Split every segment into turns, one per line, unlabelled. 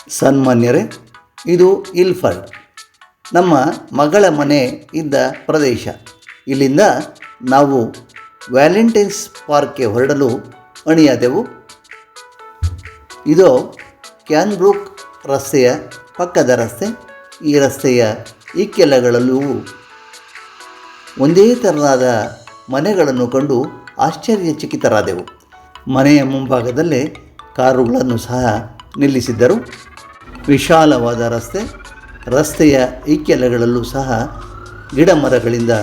ಸನ್ಮಾನ್ಯರೇ, ಇದು ಇಲ್ಫರ್ಡ್, ನಮ್ಮ ಮಗಳ ಮನೆ ಇದ್ದ ಪ್ರದೇಶ. ಇಲ್ಲಿಂದ ನಾವು ವ್ಯಾಲೆಂಟೈನ್ಸ್ ಪಾರ್ಕ್ಗೆ ಹೊರಡಲು ಅಣಿಯಾದೆವು. ಇದು ಕ್ಯಾನ್ಬ್ರೂಕ್ ರಸ್ತೆಯ ಪಕ್ಕದ ರಸ್ತೆ. ಈ ರಸ್ತೆಯ ಇಕ್ಕೆಲಗಳಲ್ಲೂ ಒಂದೇ ತೆರನಾದ ಮನೆಗಳನ್ನು ಕಂಡು ಆಶ್ಚರ್ಯಚಕಿತರಾದೆವು. ಮನೆಯ ಮುಂಭಾಗದಲ್ಲೇ ಕಾರುಗಳನ್ನು ಸಹ ನಿಲ್ಲಿಸಿದ್ದರು. ವಿಶಾಲವಾದ ರಸ್ತೆಯ ಇಕ್ಕೆಲಗಳಲ್ಲೂ ಸಹ ಗಿಡ ಮರಗಳಿಂದ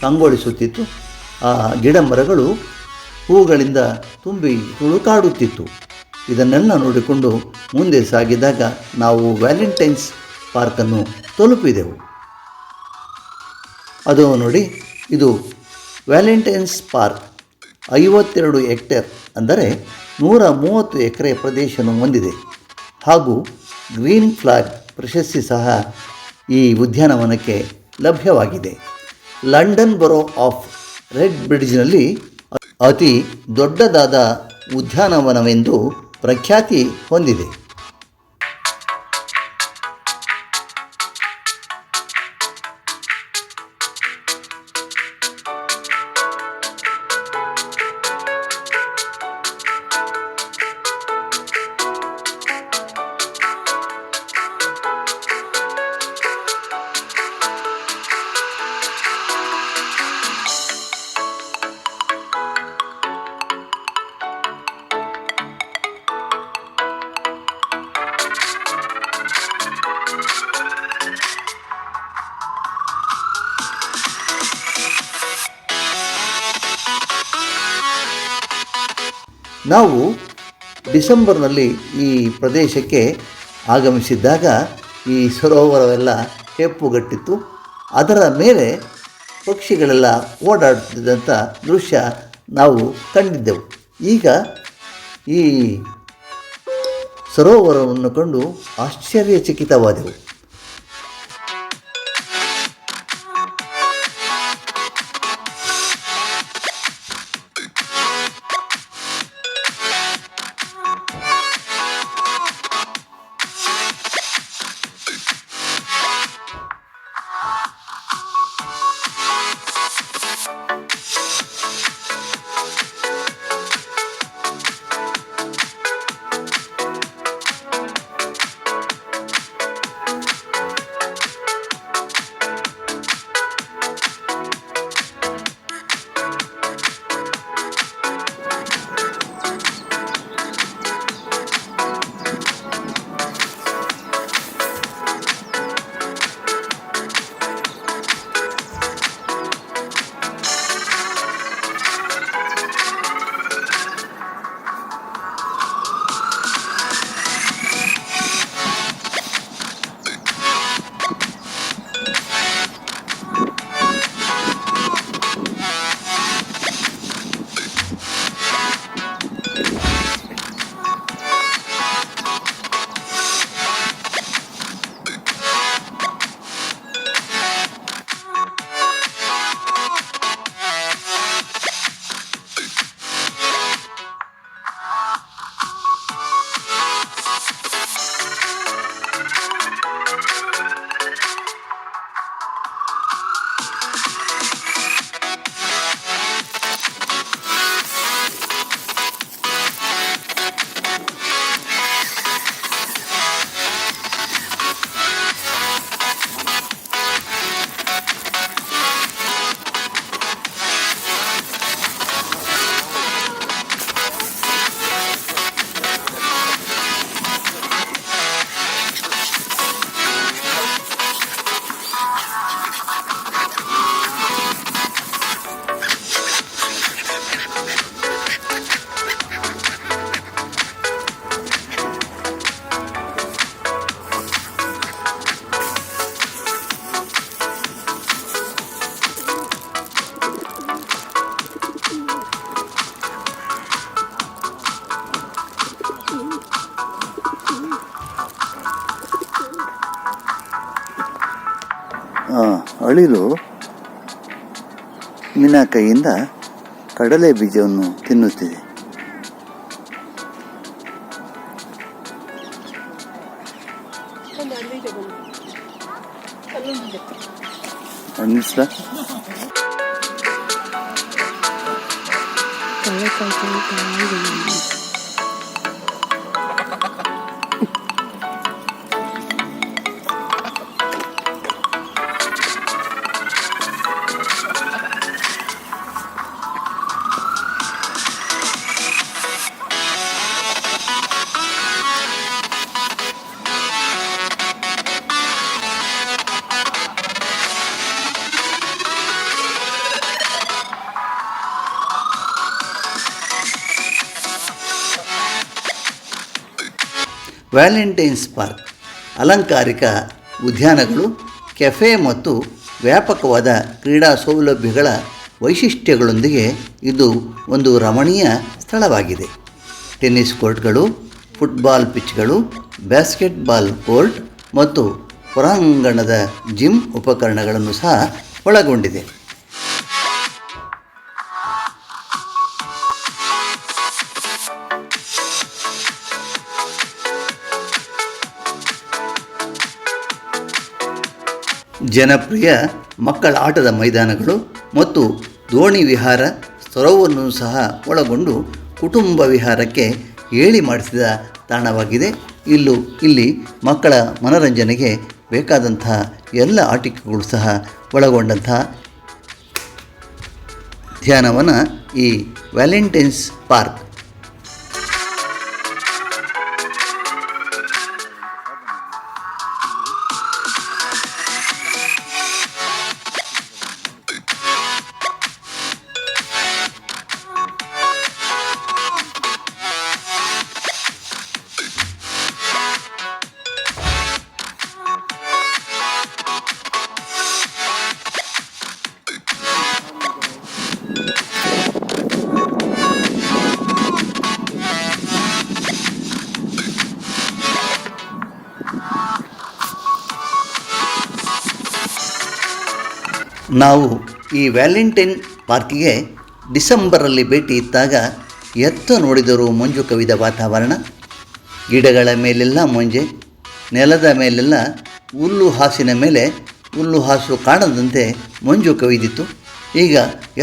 ಕಂಗೊಳಿಸುತ್ತಿತ್ತು. ಆ ಗಿಡ ಮರಗಳು ಹೂಗಳಿಂದ ತುಂಬಿ ತುಳುಕಾಡುತ್ತಿತ್ತು. ಇದನ್ನೆಲ್ಲ ನೋಡಿಕೊಂಡು ಮುಂದೆ ಸಾಗಿದಾಗ ನಾವು ವ್ಯಾಲೆಂಟೈನ್ಸ್ ಪಾರ್ಕನ್ನು ತಲುಪಿದೆವು. ಅದು ನೋಡಿ, ಇದು ವ್ಯಾಲೆಂಟೈನ್ಸ್ ಪಾರ್ಕ್ 52 ಹೆಕ್ಟೇರ್ ಅಂದರೆ 130 ಎಕರೆ ಪ್ರದೇಶವನ್ನು ಹೊಂದಿದೆ. ಹಾಗೂ ಗ್ರೀನ್ ಫ್ಲಾಗ್ ಪ್ರಶಸ್ತಿ ಸಹ ಈ ಉದ್ಯಾನವನಕ್ಕೆ ಲಭ್ಯವಾಗಿದೆ. ಲಂಡನ್ ಬರೋ ಆಫ್ ರೆಡ್ ಬ್ರಿಡ್ಜ್ನಲ್ಲಿ ಅತಿ ದೊಡ್ಡದಾದ ಉದ್ಯಾನವನವೆಂದು ಪ್ರಖ್ಯಾತಿ ಹೊಂದಿದೆ. ನಾವು ಡಿಸೆಂಬರ್ನಲ್ಲಿ ಈ ಪ್ರದೇಶಕ್ಕೆ ಆಗಮಿಸಿದ್ದಾಗ ಈ ಸರೋವರವೆಲ್ಲ ಹೆಪ್ಪುಗಟ್ಟಿತ್ತು. ಅದರ ಮೇಲೆ ಪಕ್ಷಿಗಳೆಲ್ಲ ಓಡಾಡುತ್ತಿದ್ದಂಥ ದೃಶ್ಯ ನಾವು ಕಂಡಿದ್ದೆವು. ಈಗ ಈ ಸರೋವರವನ್ನು ಕಂಡು ಆಶ್ಚರ್ಯಚಕಿತವಾದೆವು. ಅಳಿಲು ಮೀನ ಕೈಯಿಂದ ಕಡಲೆ ಬೀಜವನ್ನು ತಿನ್ನುತ್ತಿದೆ. ಅನ್ನಿಸ್ತಾ ವ್ಯಾಲೆಂಟೈನ್ಸ್ ಪಾರ್ಕ್ ಅಲಂಕಾರಿಕ ಉದ್ಯಾನಗಳು, ಕೆಫೆ ಮತ್ತು ವ್ಯಾಪಕವಾದ ಕ್ರೀಡಾ ಸೌಲಭ್ಯಗಳ ವೈಶಿಷ್ಟ್ಯಗಳೊಂದಿಗೆ ಇದು ಒಂದು ರಮಣೀಯ ಸ್ಥಳವಾಗಿದೆ. ಟೆನ್ನಿಸ್ ಕೋರ್ಟ್ಗಳು, ಫುಟ್ಬಾಲ್ ಪಿಚ್ಗಳು, ಬ್ಯಾಸ್ಕೆಟ್ಬಾಲ್ ಕೋರ್ಟ್ ಮತ್ತು ಹೊರಾಂಗಣದ ಜಿಮ್ ಉಪಕರಣಗಳನ್ನು ಸಹ ಒಳಗೊಂಡಿದೆ. ಜನಪ್ರಿಯ ಮಕ್ಕಳ ಆಟದ ಮೈದಾನಗಳು ಮತ್ತು ದೋಣಿ ವಿಹಾರ ಸ್ಥಳವನ್ನು ಸಹ ಒಳಗೊಂಡು ಕುಟುಂಬ ವಿಹಾರಕ್ಕೆ ಹೇಳಿ ಮಾಡಿಸಿದ ತಾಣವಾಗಿದೆ. ಇಲ್ಲಿ ಮಕ್ಕಳ ಮನರಂಜನೆಗೆ ಬೇಕಾದಂಥ ಎಲ್ಲ ಆಟಿಕೆಗಳು ಸಹ ಒಳಗೊಂಡಂಥ ಉದ್ಯಾನವನ ಈ ವ್ಯಾಲೆಂಟೈನ್ಸ್ ಪಾರ್ಕ್. ನಾವು ಈ ವ್ಯಾಲೆಂಟೈನ್ ಪಾರ್ಕಿಗೆ ಡಿಸೆಂಬರಲ್ಲಿ ಭೇಟಿ ಇದ್ದಾಗ ಎತ್ತ ನೋಡಿದರೂ ಮಂಜು ಕವಿದ ವಾತಾವರಣ. ಗಿಡಗಳ ಮೇಲೆಲ್ಲ ಮಂಜೆ, ನೆಲದ ಮೇಲೆಲ್ಲ ಹುಲ್ಲು ಹಾಸಿನ ಮೇಲೆ ಹುಲ್ಲು ಹಾಸು ಕಾಣದಂತೆ ಮಂಜು ಕವಿದಿತ್ತು. ಈಗ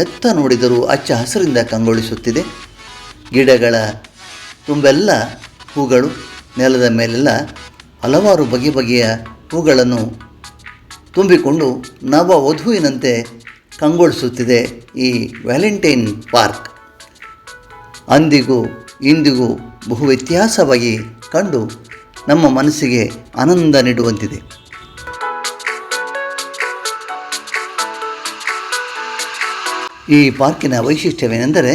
ಎತ್ತ ನೋಡಿದರೂ ಹಚ್ಚ ಹಸಿರಿಂದ ಕಂಗೊಳಿಸುತ್ತಿದೆ. ಗಿಡಗಳ ತುಂಬೆಲ್ಲ ಹೂಗಳು, ನೆಲದ ಮೇಲೆಲ್ಲ ಹಲವಾರು ಬಗೆಯ ಹೂಗಳನ್ನು ತುಂಬಿಕೊಂಡು ನವ ವಧುವಿನಂತೆ ಕಂಗೊಳಿಸುತ್ತಿದೆ ಈ ವ್ಯಾಲೆಂಟೈನ್ ಪಾರ್ಕ್. ಅಂದಿಗೂ ಇಂದಿಗೂ ಬಹು ವ್ಯತ್ಯಾಸವಾಗಿ ಕಂಡು ನಮ್ಮ ಮನಸ್ಸಿಗೆ ಆನಂದ ನೀಡುವಂತಿದೆ. ಈ ಪಾರ್ಕಿನ ವೈಶಿಷ್ಟ್ಯವೇನೆಂದರೆ,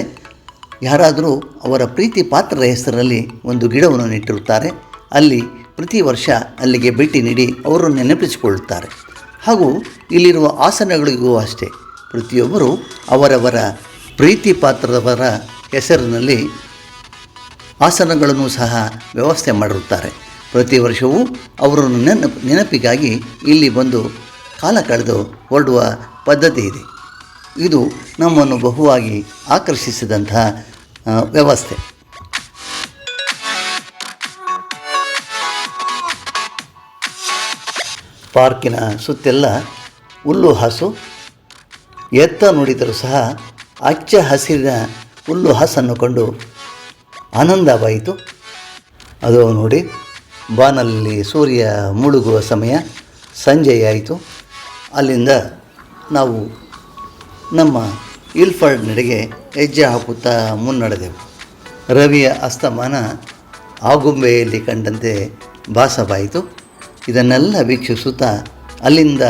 ಯಾರಾದರೂ ಅವರ ಪ್ರೀತಿ ಪಾತ್ರರ ಹೆಸರಲ್ಲಿ ಒಂದು ಗಿಡವನ್ನು ನೆಟ್ಟಿರುತ್ತಾರೆ. ಅಲ್ಲಿ ಪ್ರತಿ ವರ್ಷ ಅಲ್ಲಿಗೆ ಭೇಟಿ ನೀಡಿ ಅವರನ್ನು ನೆನಪಿಸಿಕೊಳ್ಳುತ್ತಾರೆ. ಹಾಗೂ ಇಲ್ಲಿರುವ ಆಸನಗಳಿಗೂ ಅಷ್ಟೇ, ಪ್ರತಿಯೊಬ್ಬರು ಅವರವರ ಪ್ರೀತಿ ಪಾತ್ರದವರ ಹೆಸರಿನಲ್ಲಿ ಆಸನಗಳನ್ನು ಸಹ ವ್ಯವಸ್ಥೆ ಮಾಡಿರುತ್ತಾರೆ. ಪ್ರತಿ ವರ್ಷವೂ ಅವರನ್ನು ನೆನಪಿಗಾಗಿ ಇಲ್ಲಿ ಬಂದು ಕಾಲ ಕಳೆದು ಹೊರಡುವ ಪದ್ಧತಿ ಇದೆ. ಇದು ನಮ್ಮನ್ನು ಬಹುವಾಗಿ ಆಕರ್ಷಿಸಿದಂಥ ವ್ಯವಸ್ಥೆ. ಪಾರ್ಕಿನ ಸುತ್ತೆಲ್ಲ ಹುಲ್ಲು ಹಾಸು, ಎತ್ತ ನೋಡಿದರೂ ಸಹ ಹಚ್ಚ ಹಸಿರಿನ ಹುಲ್ಲು ಹಾಸನ್ನು ಕಂಡು ಆನಂದವಾಯಿತು. ಅದು ನೋಡಿ, ಬಾನಲ್ಲಿ ಸೂರ್ಯ ಮುಳುಗುವ ಸಮಯ, ಸಂಜೆಯಾಯಿತು. ಅಲ್ಲಿಂದ ನಾವು ನಮ್ಮ ಇಲ್ಫರ್ಡ್ ನೆಡೆಗೆ ಹೆಜ್ಜೆ ಹಾಕುತ್ತಾ ಮುನ್ನಡೆದೆವು. ರವಿಯ ಅಸ್ತಮಾನ ಆಗುಂಬೆಯಲ್ಲಿ ಕಂಡಂತೆ ಭಾಸವಾಯಿತು. ಇದನ್ನೆಲ್ಲ ವೀಕ್ಷಿಸುತ್ತಾ ಅಲ್ಲಿಂದ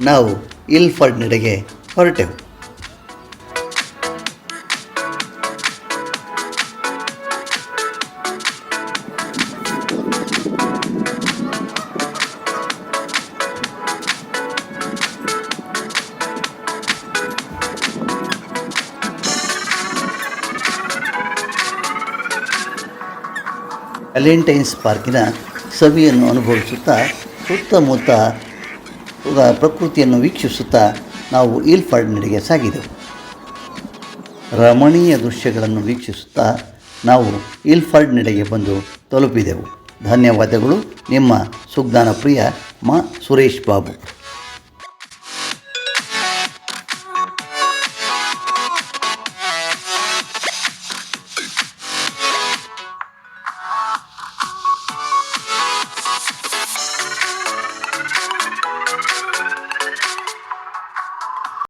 ನಾವು ಇಲ್ಫರ್ಡ್ ನೆಡೆಗೆ ಹೊರಟೆವು. ವ್ಯಾಲೆಂಟೈನ್ಸ್ ಪಾರ್ಕಿನ ಸವಿಯನ್ನು ಅನುಭವಿಸುತ್ತಾ ಸುತ್ತಮುತ್ತ ಪ್ರಕೃತಿಯನ್ನು ವೀಕ್ಷಿಸುತ್ತಾ ನಾವು ಇಲ್ಫರ್ಡ್ ನೆಡೆಗೆ ಸಾಗಿದೆವು. ರಮಣೀಯ ದೃಶ್ಯಗಳನ್ನು ವೀಕ್ಷಿಸುತ್ತಾ ನಾವು ಇಲ್ಫರ್ಡ್ ನೆಡೆಗೆ ಬಂದು ತಲುಪಿದೆವು. ಧನ್ಯವಾದಗಳು. ನಿಮ್ಮ ಸುಜ್ಞಾನ ಪ್ರಿಯ ಮಾ ಸುರೇಶ್ ಬಾಬು.